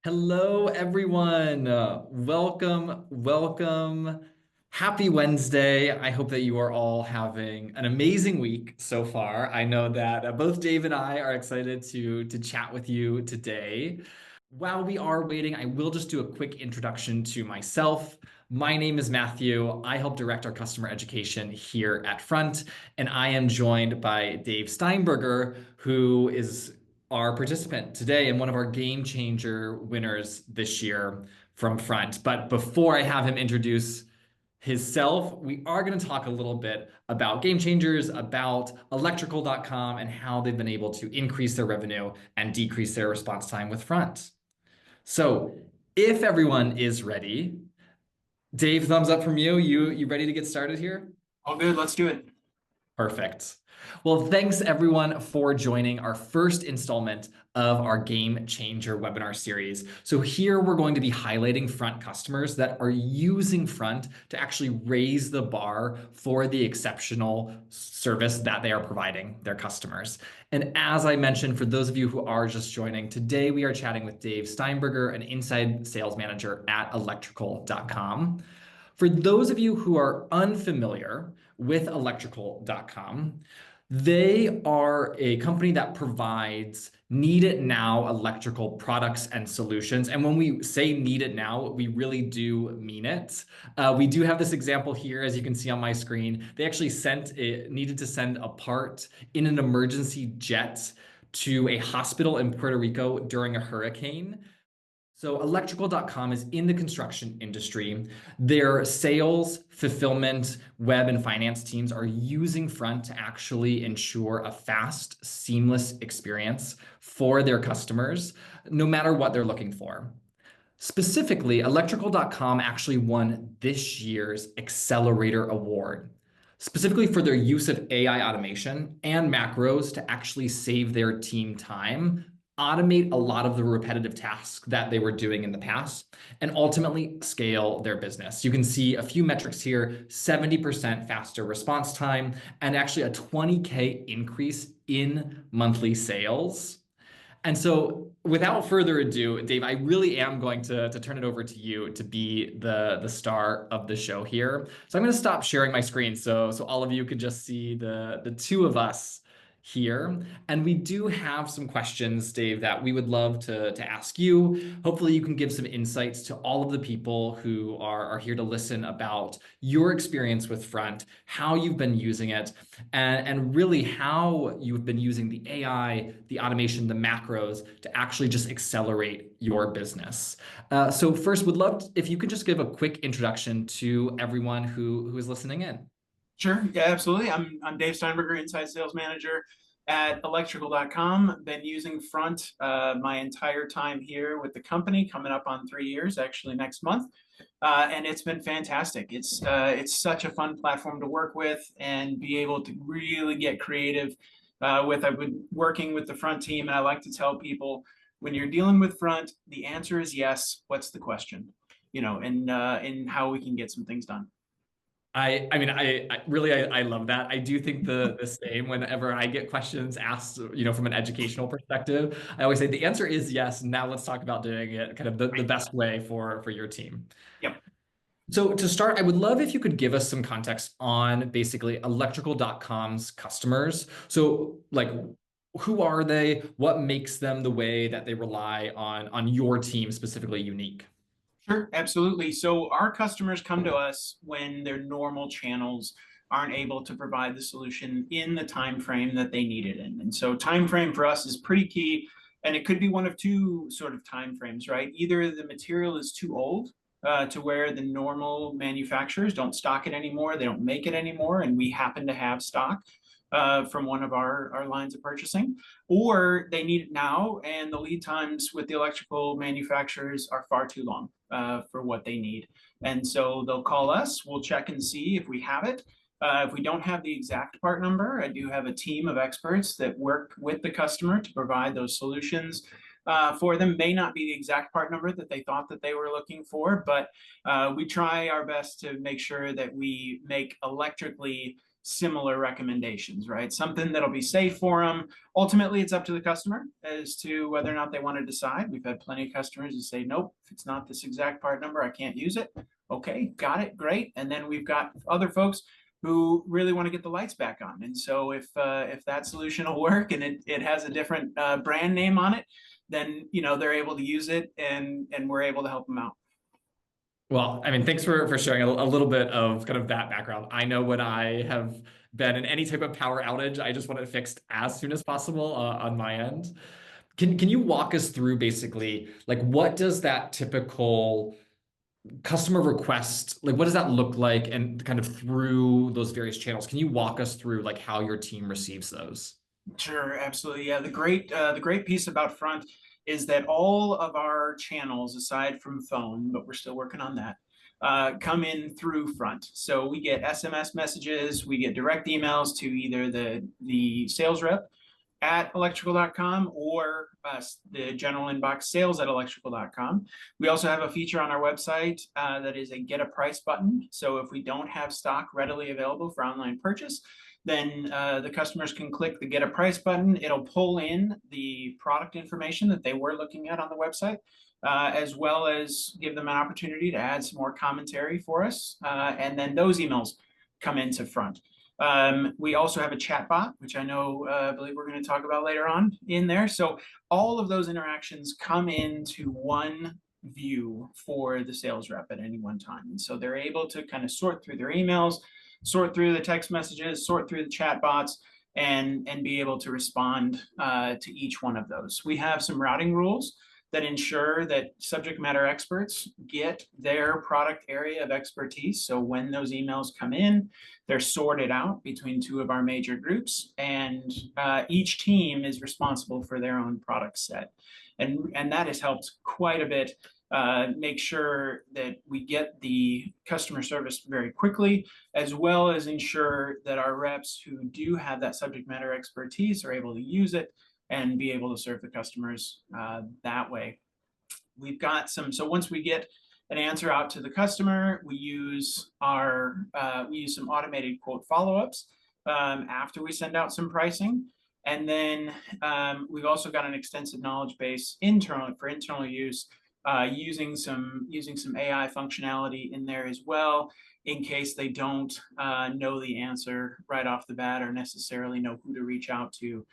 Hello, everyone. Welcome. Happy Wednesday. I hope that you are all having an amazing week so far. I know that both Dave and I are excited to chat with you today. While we are waiting, I will just do a quick introduction to myself. My name is Matthew. I help direct our customer education here at Front, and I am joined by Dave Steinberger, who is our participant today and one of our game changer winners this year from Front. But before I have him introduce himself, we are going to talk a little bit about game changers, about electrical.com, and how they've been able to increase their revenue and decrease their response time with Front. So, if everyone is ready, Dave, thumbs up from you. You ready to get started here? All good, let's do it. Perfect. Well, thanks everyone for joining our first installment of our Game Changer webinar series. So here we're going to be highlighting Front customers that are using Front to actually raise the bar for the exceptional service that they are providing their customers. And as I mentioned, for those of you who are just joining, today we are chatting with Dave Steinberger, an inside sales manager at electrical.com. For those of you who are unfamiliar with electrical.com, they are a company that provides need it now electrical products and solutions. And when we say need it now, we really do mean it. We do have this example here, as you can see on my screen. They actually needed to send a part in an emergency jet to a hospital in Puerto Rico during a hurricane. So electrical.com is in the construction industry. Their sales, fulfillment, web, and finance teams are using Front to actually ensure a fast, seamless experience for their customers, no matter what they're looking for. Specifically, electrical.com actually won this year's Accelerator Award, specifically for their use of AI automation and macros to actually save their team time, automate a lot of the repetitive tasks that they were doing in the past, and ultimately scale their business. You can see a few metrics here: 70% faster response time, and actually a 20K increase in monthly sales. And so, without further ado, Dave, I really am going to turn it over to you to be the star of the show here. So I'm going to stop sharing my screen so all of you could just see the two of us here. And we do have some questions, Dave, that we would love to ask you. Hopefully, you can give some insights to all of the people who are here to listen about your experience with Front, how you've been using it, and really how you've been using the AI, the automation, the macros to actually just accelerate your business. So first, would love if you could just give a quick introduction to everyone who is listening in. Sure, yeah, absolutely. I'm Dave Steinberger, Inside Sales Manager at electrical.com. Been using Front my entire time here with the company, coming up on 3 years, actually next month. And it's been fantastic. It's such a fun platform to work with and be able to really get creative with. I've been working with the Front team, and I like to tell people, when you're dealing with Front, the answer is yes. What's the question? And how we can get some things done. I really I love that. I do think the same whenever I get questions asked, from an educational perspective. I always say the answer is yes. Now let's talk about doing it kind of the best way for your team. Yep. So to start, I would love if you could give us some context on basically electrical.com's customers. So like, who are they? What makes them the way that they rely on your team specifically unique? Sure, absolutely. So our customers come to us when their normal channels aren't able to provide the solution in the time frame that they need it in. And so time frame for us is pretty key. And it could be one of two sort of time frames, right? Either the material is too old to where the normal manufacturers don't stock it anymore, they don't make it anymore, and we happen to have stock from one of our lines of purchasing, or they need it now, and the lead times with the electrical manufacturers are far too long for what they need. And so they'll call us, we'll check and see if we have it. If we don't have the exact part number, I do have a team of experts that work with the customer to provide those solutions for them. May not be the exact part number that they thought that they were looking for, but we try our best to make sure that we make electrically similar recommendations, right? Something that'll be safe for them. Ultimately, it's up to the customer as to whether or not they want to decide. We've had plenty of customers who say, nope, if it's not this exact part number, I can't use it. Okay, got it, great. And then we've got other folks who really want to get the lights back on. And so if that solution will work and it has a different brand name on it, then they're able to use it and we're able to help them out. Well, I mean, thanks for sharing a little bit of kind of that background. I know when I have been in any type of power outage, I just want it fixed as soon as possible on my end. Can you walk us through basically like what does that typical customer request, like what does that look like and kind of through those various channels? Can you walk us through like how your team receives those? Sure, absolutely. Yeah, the great piece about Front is that all of our channels, aside from phone, but we're still working on that, come in through Front. So we get SMS messages, we get direct emails to either the sales rep at electrical.com or the general inbox sales at electrical.com. We also have a feature on our website that is a get a price button. So if we don't have stock readily available for online purchase, then the customers can click the get a price button. It'll pull in the product information that they were looking at on the website, as well as give them an opportunity to add some more commentary for us. And then those emails come into Front. We also have a chat bot, which I believe we're going to talk about later on in there. So all of those interactions come into one view for the sales rep at any one time. And so they're able to kind of sort through their emails, sort through the text messages, sort through the chat bots, and be able to respond to each one of those. We have some routing rules that ensure that subject matter experts get their product area of expertise. So when those emails come in, they're sorted out between two of our major groups, and each team is responsible for their own product set. And that has helped quite a bit make sure that we get the customer service very quickly, as well as ensure that our reps who do have that subject matter expertise are able to use it and be able to serve the customers that way. We've got so once we get an answer out to the customer, we use some automated quote follow-ups after we send out some pricing. And then we've also got an extensive knowledge base for internal use, using some AI functionality in there as well, in case they don't know the answer right off the bat or necessarily know who to reach out to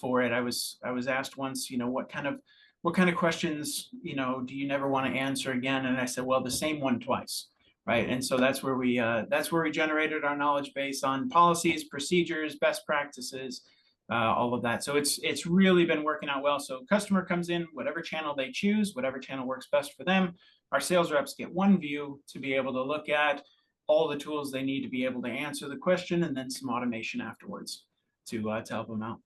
for it. I was asked once, what kind of questions, do you never want to answer again? And I said, well, the same one twice, right? And so that's where we generated our knowledge base on policies, procedures, best practices, all of that. So it's really been working out well. So customer comes in, whatever channel they choose, whatever channel works best for them. Our sales reps get one view to be able to look at all the tools they need to be able to answer the question, and then some automation afterwards to help them out.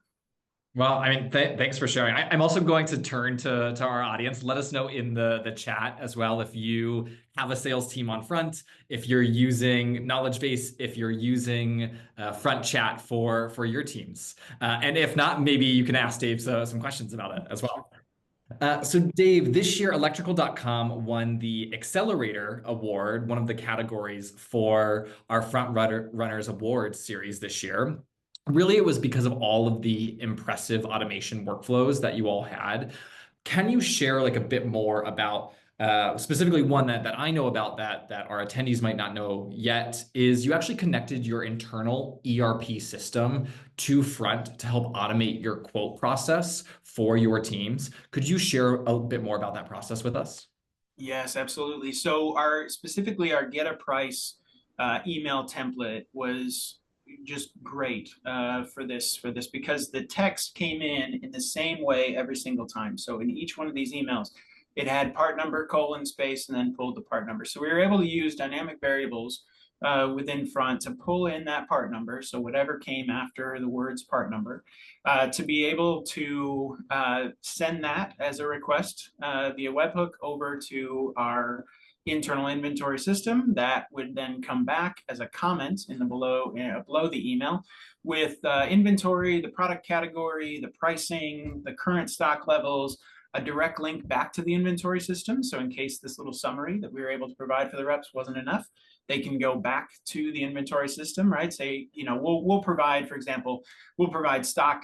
Well, I mean, thanks for sharing. I'm also going to turn to our audience. Let us know in the chat as well if you have a sales team on Front, if you're using knowledge base, if you're using Front Chat for your teams. And if not, maybe you can ask Dave some questions about it as well. So Dave, this year electrical.com won the Accelerator Award, one of the categories for our Front Runners Awards series this year. Really, it was because of all of the impressive automation workflows that you all had. Can you share like a bit more about specifically one that I know about that our attendees might not know yet is you actually connected your internal ERP system to Front to help automate your quote process for your teams. Could you share a bit more about that process with us? Yes, absolutely. So specifically our get a price email template was just great for this because the text came in the same way every single time. So in each one of these emails, it had part number, colon, space, and then pulled the part number. So we were able to use dynamic variables within Front to pull in that part number, so whatever came after the words part number, to be able to send that as a request via webhook over to our internal inventory system. That would then come back as a comment in the below the email with inventory, the product category, the pricing, the current stock levels, a direct link back to the inventory system. So in case this little summary that we were able to provide for the reps wasn't enough, they can go back to the inventory system, right? Say, we'll provide, for example, we'll provide stock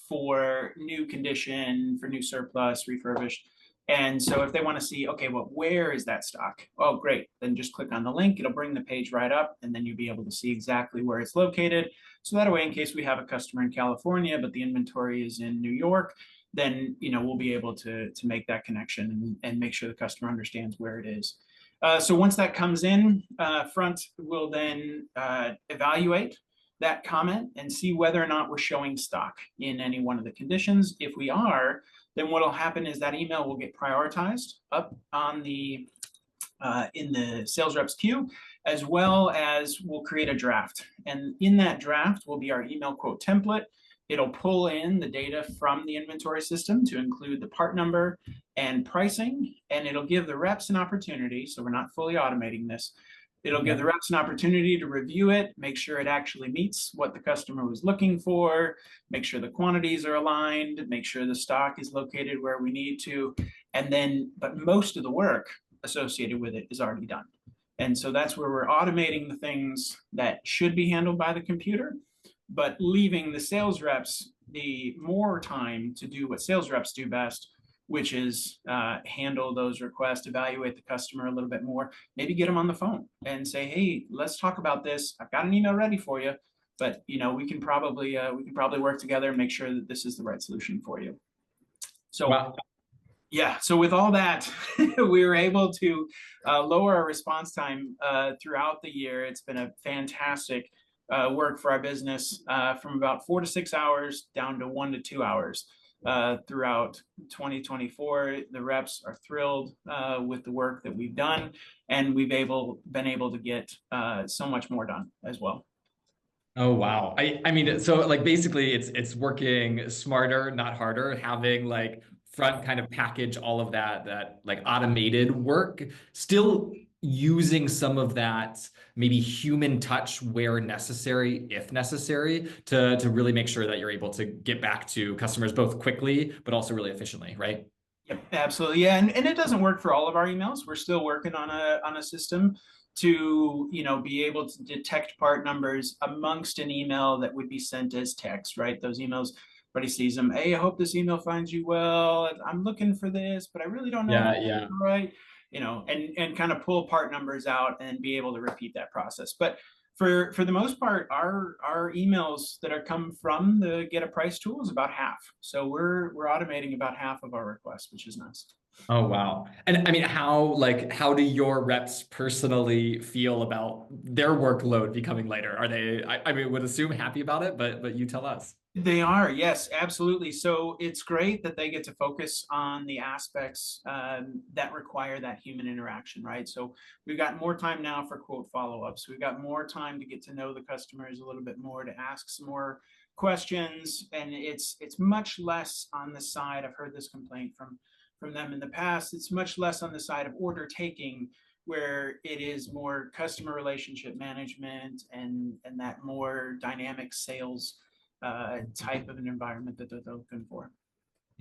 for new condition, for new surplus, refurbished. And so if they want to see, okay, well, where is that stock? Oh, great. Then just click on the link. It'll bring the page right up, and then you'll be able to see exactly where it's located. So that way, in case we have a customer in California, but the inventory is in New York, then we'll be able to make that connection and make sure the customer understands where it is. So once that comes in, Front will then evaluate that comment and see whether or not we're showing stock in any one of the conditions. If we are, then what will happen is that email will get prioritized up on the in the sales reps queue, as well as we'll create a draft. And in that draft will be our email quote template. It'll pull in the data from the inventory system to include the part number and pricing, and it'll give the reps an opportunity, so we're not fully automating this. It'll give the reps an opportunity to review it, make sure it actually meets what the customer was looking for, make sure the quantities are aligned, make sure the stock is located where we need to, and then, but most of the work associated with it is already done. And so that's where we're automating the things that should be handled by the computer, but leaving the sales reps the more time to do what sales reps do best, which is handle those requests, evaluate the customer a little bit more, maybe get them on the phone and say, hey, let's talk about this. I've got an email ready for you, but we can probably work together and make sure that this is the right solution for you. So wow. Yeah, so with all that, we were able to lower our response time throughout the year. It's been a fantastic work for our business from about 4 to 6 hours down to 1 to 2 hours. Throughout 2024, the reps are thrilled with the work that we've done, and we've been able to get so much more done as well. Oh wow! I mean, so like basically, it's working smarter, not harder. Having like Front kind of package all of that like automated work, still using some of that maybe human touch where necessary, if necessary, to really make sure that you're able to get back to customers both quickly, but also really efficiently, right? Yep, absolutely. Yeah, and it doesn't work for all of our emails. We're still working on a system to be able to detect part numbers amongst an email that would be sent as text, right? Those emails, everybody sees them. Hey, I hope this email finds you well. I'm looking for this, but I really don't know. Yeah. Right. And kind of pull part numbers out and be able to repeat that process. But for the most part, our emails that are come from the Get a Price tool is about half. So we're automating about half of our requests, which is nice. Oh, wow. And I mean, how do your reps personally feel about their workload becoming lighter? Are they, I mean, would assume happy about it, but you tell us. They are, yes, absolutely. So it's great that they get to focus on the aspects that require that human interaction, right? So we've got more time now for quote follow-ups. We've got more time to get to know the customers a little bit more, to ask some more questions, and it's much less on the side. I've heard this complaint from them in the past. It's much less on the side of order taking, where it is more customer relationship management and that more dynamic sales type of an environment that they're looking for.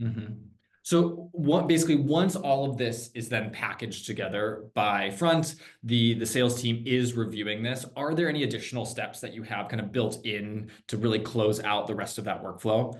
Mm-hmm. So basically, once all of this is then packaged together by Front, the sales team is reviewing this. Are there any additional steps that you have kind of built in to really close out the rest of that workflow?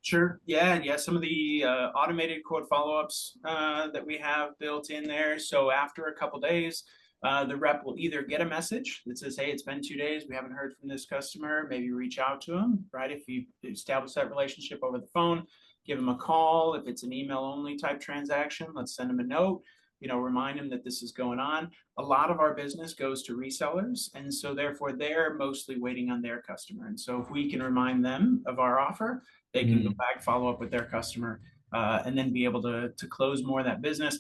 Sure. Yeah. Some of the automated quote follow-ups that we have built in there. So after a couple days, the rep will either get a message that says, hey, it's been 2 days, we haven't heard from this customer, maybe reach out to them, right? If you establish that relationship over the phone, give them a call. If it's an email only type transaction, let's send them a note, remind them that this is going on. A lot of our business goes to resellers, and so therefore they're mostly waiting on their customer. And so if we can remind them of our offer, they can go back, follow up with their customer, and then be able to close more of that business.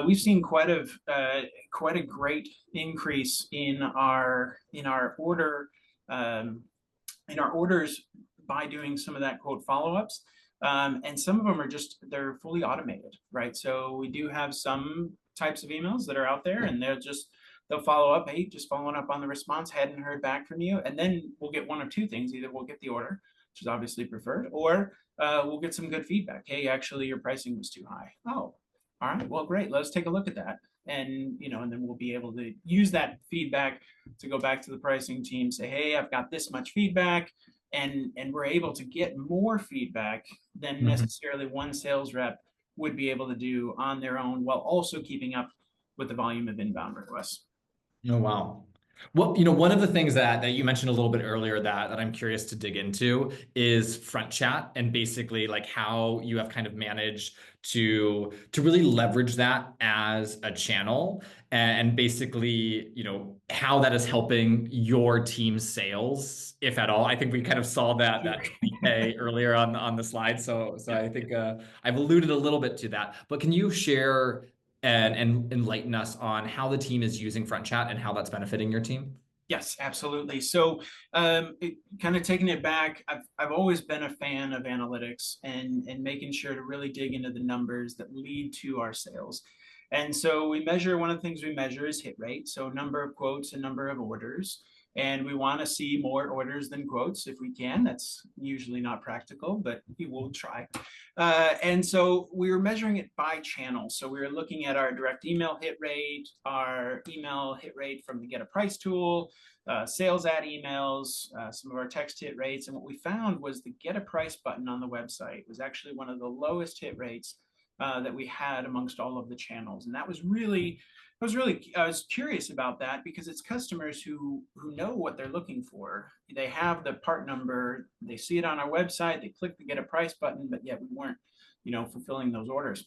We've seen quite a great increase in our orders by doing some of that quote follow-ups. And some of them are they're fully automated, right? So we do have some types of emails that are out there, and they'll follow up, hey, just following up on the response, hadn't heard back from you. And then we'll get one of two things. Either we'll get the order, which is obviously preferred, or we'll get some good feedback. Hey, actually, your pricing was too high. Oh, All right, well, great. Let's take a look at that. And, and then we'll be able to use that feedback to go back to the pricing team, say, hey, I've got this much feedback. And we're able to get more feedback than Mhm. necessarily one sales rep would be able to do on their own, while also keeping up with the volume of inbound requests. Oh, wow. Well, one of the things that you mentioned a little bit earlier that I'm curious to dig into is front chat and basically like how you have kind of managed to really leverage that as a channel and basically, how that is helping your team's sales, if at all. I think we kind of saw that Sure. 20K earlier on the slide. So Yeah. I think I've alluded a little bit to that. But can you share and enlighten us on how the team is using front chat and how that's benefiting your team? Yes, absolutely. So, kind of taking it back, I've always been a fan of analytics and making sure to really dig into the numbers that lead to our sales. And so we measure, one of the things we measure is hit rate, so number of quotes and number of orders. And we want to see more orders than quotes if we can. That's usually not practical, but we will try. And so we were measuring it by channel. So we were looking at our direct email hit rate, our email hit rate from the Get a Price tool, sales ad emails, some of our text hit rates. And what we found was the Get a Price button on the website was actually one of the lowest hit rates that we had amongst all of the channels. And that was really, I was curious about that because it's customers who know what they're looking for. They have the part number, they see it on our website, they click the Get a Price button, but yet we weren't, fulfilling those orders.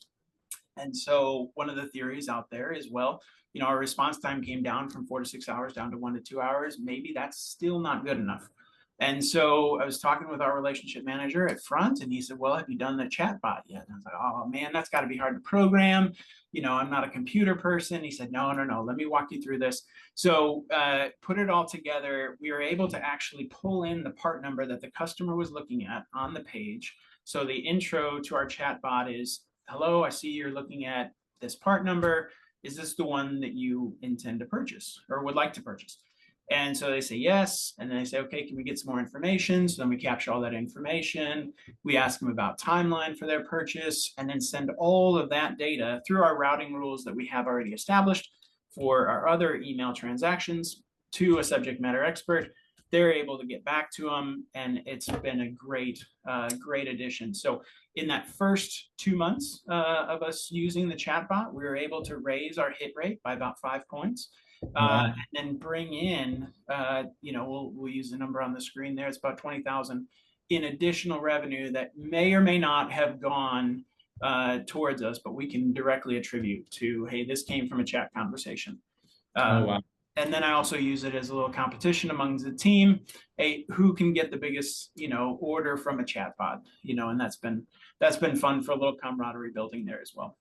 And so one of the theories out there is, well, our response time came down from 4 to 6 hours down to 1 to 2 hours. Maybe that's still not good enough. And so I was talking with our relationship manager at Front, and he said, well, have you done the chat bot yet? And I was like, oh man, that's got to be hard to program. I'm not a computer person. He said, no, no, no, let me walk you through this. So put it all together. We were able to actually pull in the part number that the customer was looking at on the page. So the intro to our chat bot is, hello, I see you're looking at this part number. Is this the one that you intend to purchase or would like to purchase? And so they say yes. And then they say, okay, can we get some more information? So then we capture all that information. We ask them about timeline for their purchase and then send all of that data through our routing rules that we have already established for our other email transactions to a subject matter expert. They're able to get back to them, and it's been a great, great addition. So in that first 2 months of us using the chatbot, we were able to raise our hit rate by about 5 points. And Wow. then bring in, we'll use the number on the screen there. It's about 20,000 in additional revenue that may or may not have gone towards us, but we can directly attribute to, hey, this came from a chat conversation. Oh, Um, wow. and then I also use it as a little competition among the team. Hey, who can get the biggest, order from a chatbot? And that's been fun for a little camaraderie building there as well.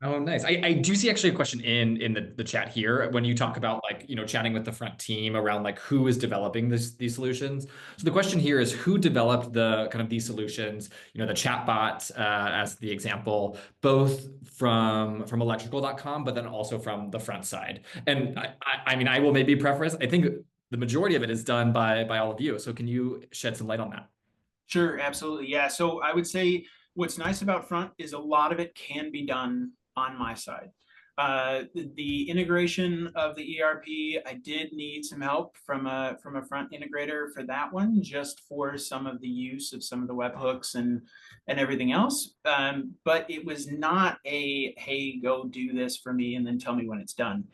Oh, nice. I do see actually a question in the chat here when you talk about like, chatting with the front team around like who is developing these solutions. So the question here is who developed the kind of these solutions, the chat bot as the example, both from electrical.com, but then also from the front side. And I mean, I will maybe preface, I think the majority of it is done by all of you. So can you shed some light on that? Sure, absolutely. Yeah. So I would say what's nice about Front is a lot of it can be done on my side. The integration of the ERP, I did need some help from a front integrator for that one, just for some of the use of some of the webhooks and everything else. But it was not a hey, go do this for me and then tell me when it's done.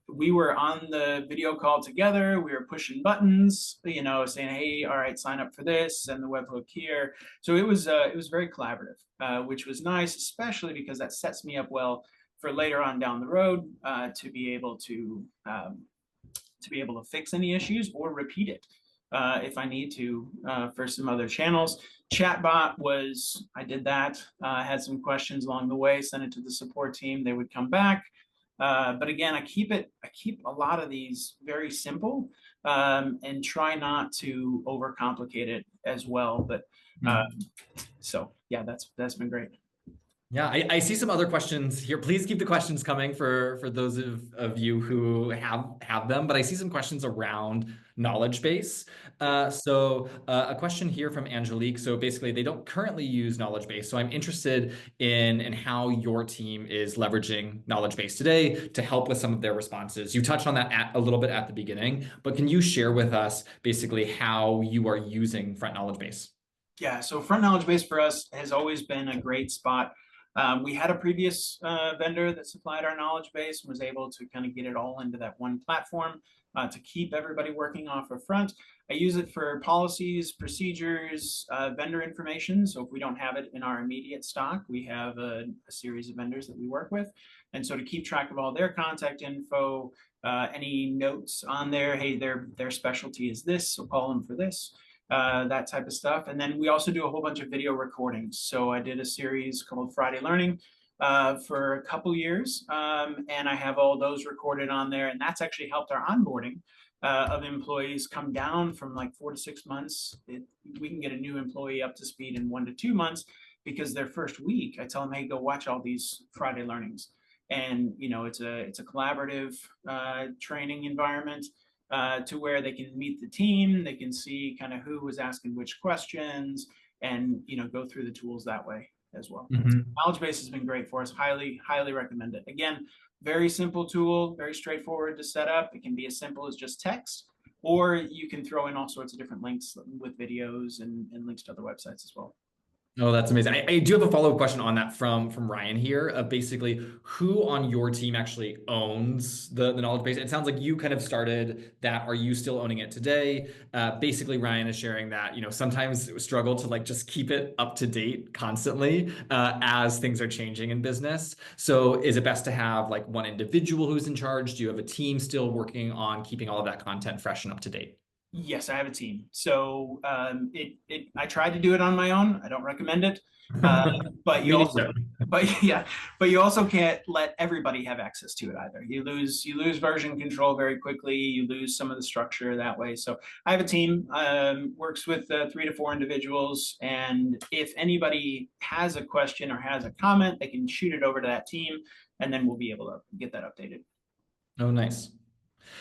We were on the video call together. We were pushing buttons, saying, "Hey, all right, sign up for this," and the webhook here. So it was very collaborative, which was nice, especially because that sets me up well for later on down the road to be able to fix any issues or repeat it if I need to for some other channels. Chatbot was, I did that. I had some questions along the way, sent it to the support team. They would come back. But again, I keep a lot of these very simple and try not to overcomplicate it as well. But Mhm. so yeah, that's been great. Yeah, I see some other questions here. Please keep the questions coming for those of you who have them. But I see some questions around knowledge base. A question here from Angelique. So basically, they don't currently use knowledge base. So I'm interested in how your team is leveraging knowledge base today to help with some of their responses. You touched on that a little bit at the beginning, but can you share with us basically how you are using front knowledge base? Yeah, so front knowledge base for us has always been a great spot. We had a previous vendor that supplied our knowledge base and was able to kind of get it all into that one platform to keep everybody working off of front. I use it for policies, procedures, vendor information. So if we don't have it in our immediate stock, we have a series of vendors that we work with. And so to keep track of all their contact info, any notes on there, hey, their specialty is this, so call them for this. That type of stuff. And then we also do a whole bunch of video recordings. So I did a series called Friday Learning for a couple years, and I have all those recorded on there. And that's actually helped our onboarding of employees come down from like 4 to 6 months. We can get a new employee up to speed in 1 to 2 months because their first week, I tell them, hey, go watch all these Friday Learnings. And it's a collaborative training environment to where they can meet the team, they can see kind of who was asking which questions, and go through the tools that way as well. Knowledge base has been great for us. Highly recommend it. Again, very simple tool, very straightforward to set up. It can be as simple as just text, or you can throw in all sorts of different links with videos and links to other websites as well. Oh, that's amazing. I do have a follow-up question on that from Ryan here of basically who on your team actually owns the knowledge base. It sounds like you kind of started that. Are you still owning it today? Basically, Ryan is sharing that, sometimes struggle to like just keep it up to date constantly as things are changing in business. So is it best to have like one individual who's in charge? Do you have a team still working on keeping all of that content fresh and up to date? Yes, I have a team. So I tried to do it on my own. I don't recommend it. Uh, but you Me also, neither. but yeah, but you also can't let everybody have access to it either. You lose version control very quickly. You lose some of the structure that way. So I have a team, works with 3 to 4 individuals, and if anybody has a question or has a comment, they can shoot it over to that team, and then we'll be able to get that updated. Oh, nice.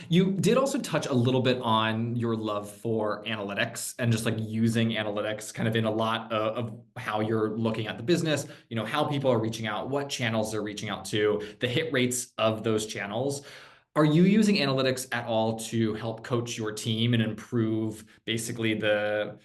You did also touch a little bit on your love for analytics and just like using analytics kind of in a lot of how you're looking at the business, how people are reaching out, what channels they're reaching out to, the hit rates of those channels. Are you using analytics at all to help coach your team and improve basically the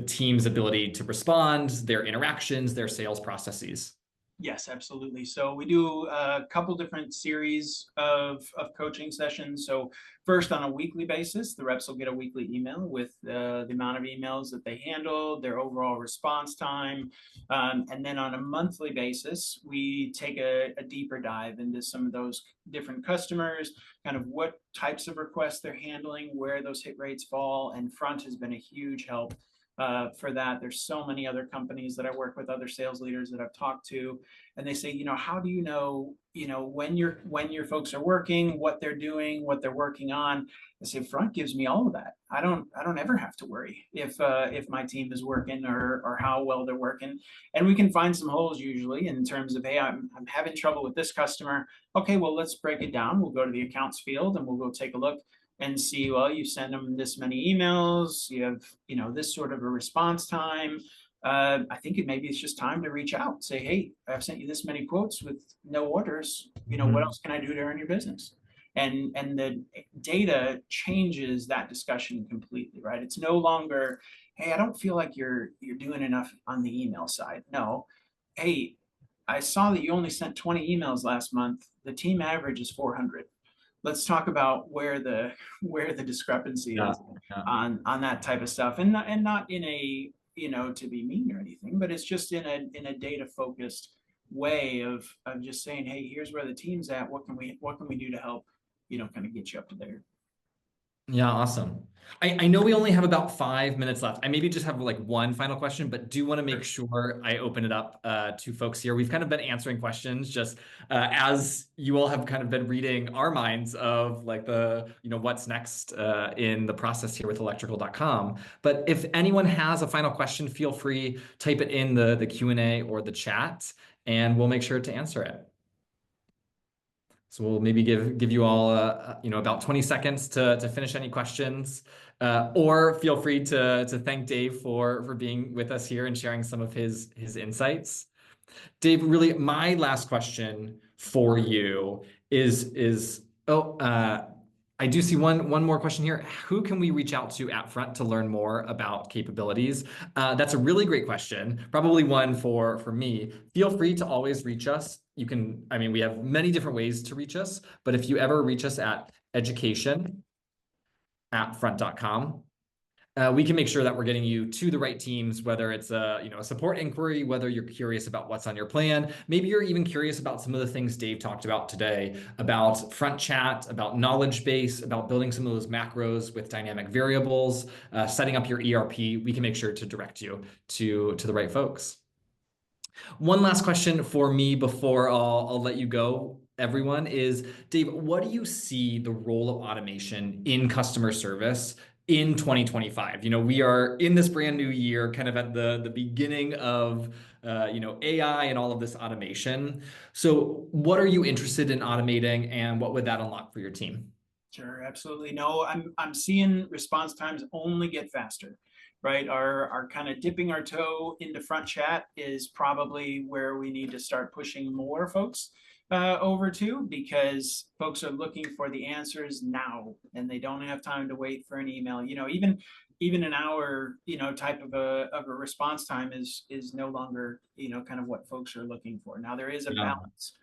team's ability to respond, their interactions, their sales processes? Yes, absolutely. So we do a couple different series of coaching sessions. So first, on a weekly basis, the reps will get a weekly email with the amount of emails that they handled, their overall response time. And then on a monthly basis, we take a deeper dive into some of those different customers, kind of what types of requests they're handling, where those hit rates fall. And Front has been a huge help for that. There's so many other companies that I work with, other sales leaders that I've talked to, and they say, how do when your folks are working, what they're doing, what they're working on. I say Front gives me all of that. I don't ever have to worry if my team is working or how well they're working, and we can find some holes usually in terms of, hey, I'm having trouble with this customer. Okay, well, let's break it down. We'll go to the accounts field and we'll go take a look and see, well, you send them this many emails, you have, this sort of a response time. I think maybe it's just time to reach out, say, hey, I've sent you this many quotes with no orders. What else can I do to earn your business? And the data changes that discussion completely, right? It's no longer, hey, I don't feel like you're doing enough on the email side. No, hey, I saw that you only sent 20 emails last month. The team average is 400. Let's talk about where the discrepancy Yeah, is yeah. on that type of stuff, and not in a to be mean or anything, but it's just in a data focused way of just saying, hey, here's where the team's at. What can we do to help kind of get you up to there? Yeah, awesome. I know we only have about 5 minutes left. I maybe just have like one final question, but do want to make sure I open it up to folks here. We've kind of been answering questions just as you all have kind of been reading our minds of like what's next in the process here with electrical.com. But if anyone has a final question, feel free, type it in the Q&A or the chat, and we'll make sure to answer it. So we'll maybe give you all about 20 seconds to finish any questions, or feel free to thank Dave for being with us here and sharing some of his insights. Dave, really, my last question for you is I do see one more question here. Who can we reach out to at Front to learn more about capabilities? That's a really great question. Probably one for me. Feel free to always reach us. You can, I mean, we have many different ways to reach us, but if you ever reach us at education@front.com, we can make sure that we're getting you to the right teams, whether it's a support inquiry, whether you're curious about what's on your plan. Maybe you're even curious about some of the things Dave talked about today, about front chat, about knowledge base, about building some of those macros with dynamic variables, setting up your ERP. We can make sure to direct you to the right folks. One last question for me before I'll let you go, everyone, is Dave, what do you see the role of automation in customer service in 2025? We are in this brand new year, kind of at the beginning of AI and all of this automation. So what are you interested in automating, and what would that unlock for your team? Sure, absolutely. No, I'm seeing response times only get faster, right? Our kind of dipping our toe into front chat is probably where we need to start pushing more folks over to, because folks are looking for the answers now and they don't have time to wait for an email. Even an hour, type of a response time is no longer, kind of what folks are looking for. Now there is a Yeah. balance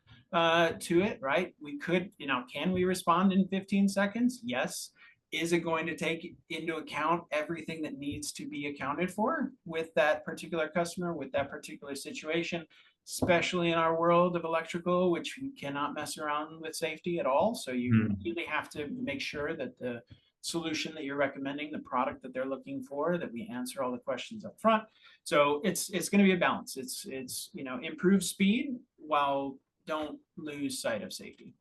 to it, right? We could, can we respond in 15 seconds? Yes. Is it going to take into account everything that needs to be accounted for with that particular customer, with that particular situation, especially in our world of electrical, which you cannot mess around with safety at all. So you really have to make sure that the solution that you're recommending, the product that they're looking for, that we answer all the questions up front. So it's going to be a balance. It's improve speed while don't lose sight of safety.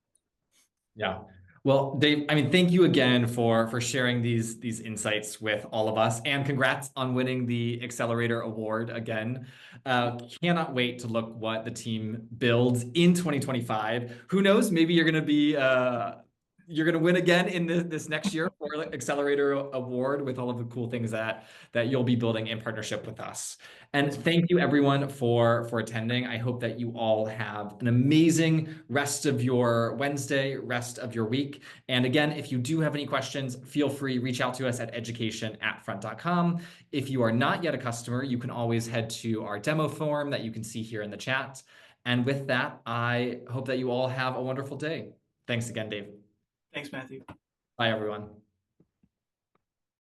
Yeah. Well, Dave, I mean, thank you again for sharing these insights with all of us, and congrats on winning the Accelerator Award again. Cannot wait to look what the team builds in 2025. Who knows? Maybe you're gonna win again in this next year for the Accelerator Award with all of the cool things that you'll be building in partnership with us. And thank you everyone for attending. I hope that you all have an amazing rest of your Wednesday, rest of your week. And again, if you do have any questions, feel free, reach out to us at education@front.com. If you are not yet a customer, you can always head to our demo form that you can see here in the chat. And with that, I hope that you all have a wonderful day. Thanks again, Dave. Thanks, Matthew. Bye, everyone.